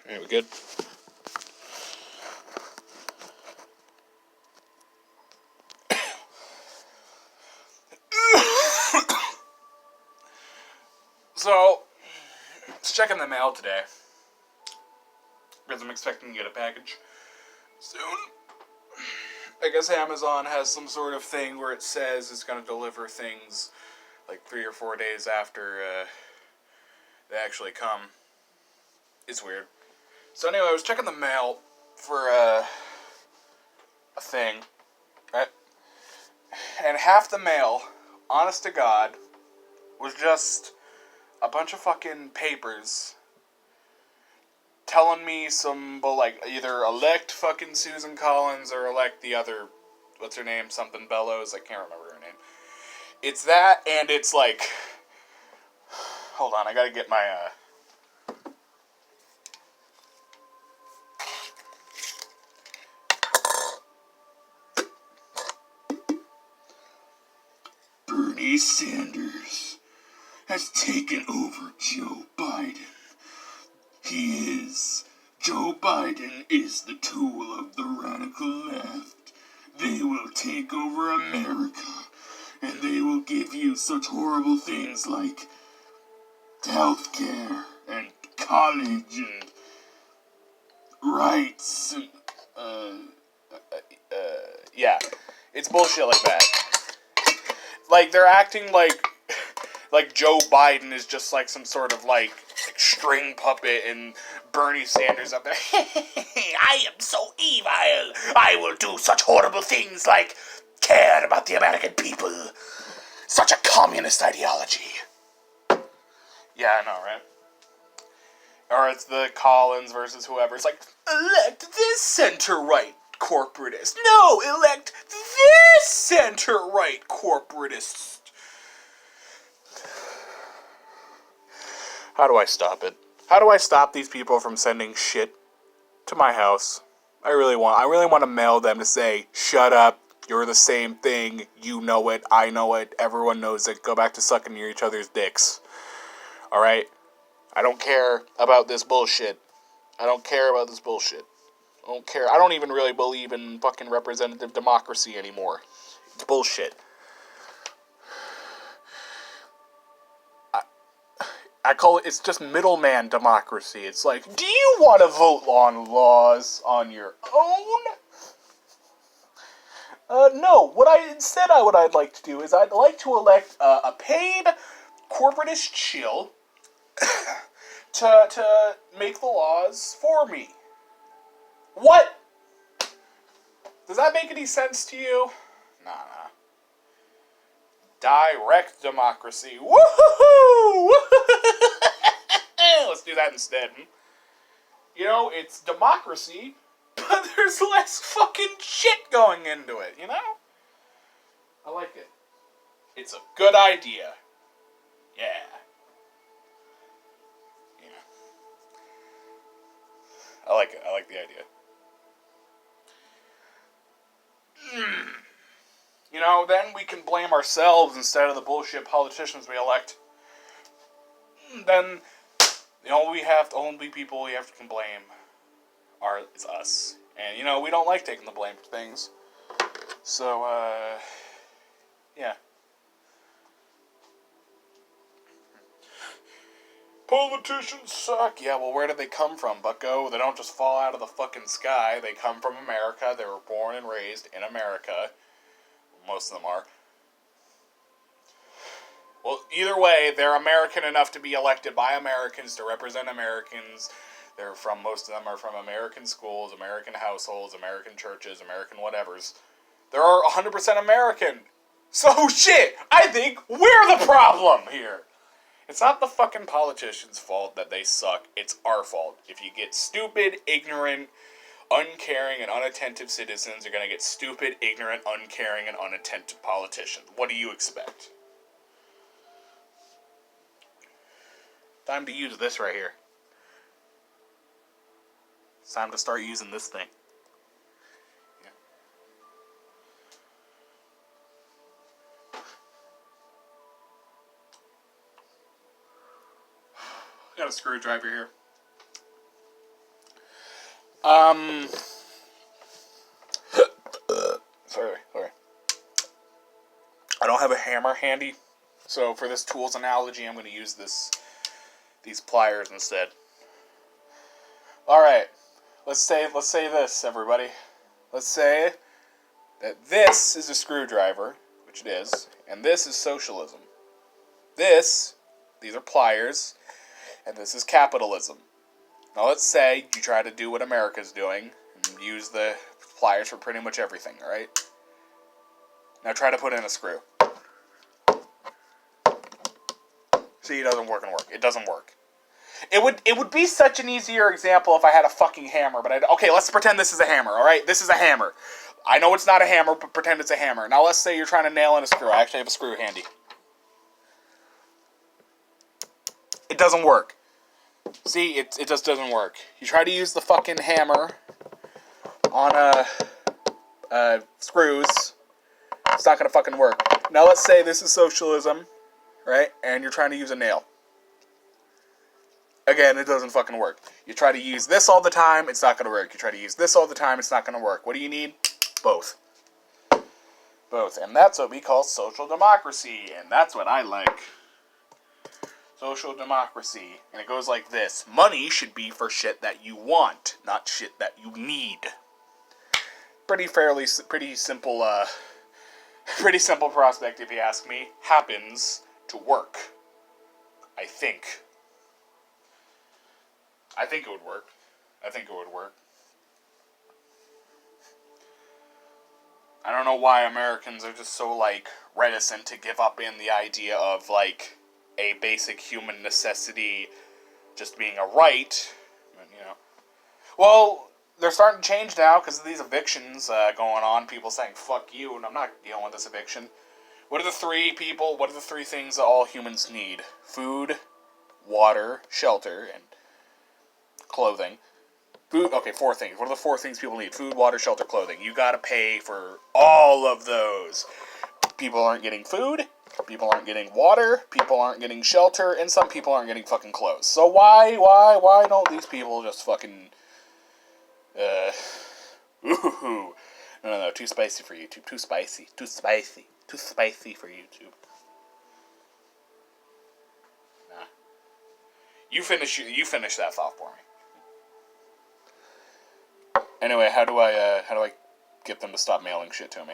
Alright, we good? So, I was checking the mail today, because I'm expecting to get a package soon. I guess Amazon has some sort of thing where it says it's going to deliver things like 3 or 4 days after they actually come. It's weird. So anyway, I was checking the mail for a thing, right? And half the mail, honest to God, was just a bunch of fucking papers telling me some, like, either elect fucking Susan Collins or elect the other, what's her name, something Bellows, I can't remember her name. It's that, and it's like, hold on, I gotta get my, Bernie Sanders has taken over Joe Biden. Joe Biden is the tool of the radical left. They will take over America, and they will give you such horrible things like health care and college and rights and, yeah. It's bullshit like that. Like, they're acting like Joe Biden is just like some sort of like string puppet and Bernie Sanders up there. I am so evil. I will do such horrible things like care about the American people. Such a communist ideology. Yeah, I know, right? Or it's the Collins versus whoever. It's like, elect this center-right corporatist. No, elect this center-right corporatist. How do I stop it? How do I stop these people from sending shit to my house? I really want to mail them to say, shut up, you're the same thing, you know it, I know it, everyone knows it, go back to sucking near each other's dicks. Alright? I don't care about this bullshit. I don't care about this bullshit. I don't care. I don't even really believe in fucking representative democracy anymore. It's bullshit. I call it, it's just middleman democracy. It's like, do you want to vote on laws on your own? No. What I'd like to do is I'd like to elect a paid corporatist chill to make the laws for me. What? Does that make any sense to you? Nah. Direct democracy. Woohoo! Let's do that instead. You know, it's democracy, but there's less fucking shit going into it, you know? I like it. It's a good idea. Yeah. I like it. I like the idea. You know, then we can blame ourselves instead of the bullshit politicians we elect. Then the only people we have to blame is us. And, you know, we don't like taking the blame for things. So, yeah. Politicians suck. Yeah, well, where did they come from, bucko? They don't just fall out of the fucking sky. They come from America. They were born and raised in America. Most of them are. Well, either way, they're American enough to be elected by Americans to represent Americans. Most of them are from American schools, American households, American churches, American whatevers. They're 100% American. So, shit, I think we're the problem here. It's not the fucking politicians' fault that they suck. It's our fault. If you get stupid, ignorant, uncaring, and unattentive citizens, you're going to get stupid, ignorant, uncaring, and unattentive politicians. What do you expect? Time to use this right here. It's time to start using this thing. Yeah. Got a screwdriver here. Sorry. I don't have a hammer handy, so for this tools analogy, I'm going to use these pliers instead. All right, let's say this, everybody. Let's say that this is a screwdriver, which it is, and this is socialism. These are pliers, and this is capitalism. Now let's say you try to do what America's doing and use the pliers for pretty much everything, alright? Now try to put in a screw. See, it doesn't work. It doesn't work. It would be such an easier example if I had a fucking hammer, but okay, let's pretend this is a hammer, alright? This is a hammer. I know it's not a hammer, but pretend it's a hammer. Now let's say you're trying to nail in a screw. I actually have a screw handy. It doesn't work. See, it just doesn't work. You try to use the fucking hammer on screws, it's not gonna fucking work. Now let's say this is socialism, right? And you're trying to use a nail. Again, it doesn't fucking work. You try to use this all the time, it's not gonna work. You try to use this all the time, it's not gonna work. What do you need? Both. Both. And that's what we call social democracy, and that's what I like. Social democracy. And it goes like this. Money should be for shit that you want, not shit that you need. Pretty simple prospect, if you ask me. Happens to work. I think it would work. I don't know why Americans are just so, reticent to give up in the idea of, a basic human necessity just being a right, Well, they're starting to change now because of these evictions going on. People saying, fuck you, and I'm not dealing with this eviction. What are the three things that all humans need? Food, water, shelter, and clothing. Food, okay, 4 things. What are the 4 things people need? Food, water, shelter, clothing. You gotta pay for all of those. People aren't getting food, people aren't getting water, people aren't getting shelter, and some people aren't getting fucking clothes. So why don't these people just fucking, No, too spicy for YouTube, too spicy for YouTube. Nah. You finish that thought for me. Anyway, how do I get them to stop mailing shit to me?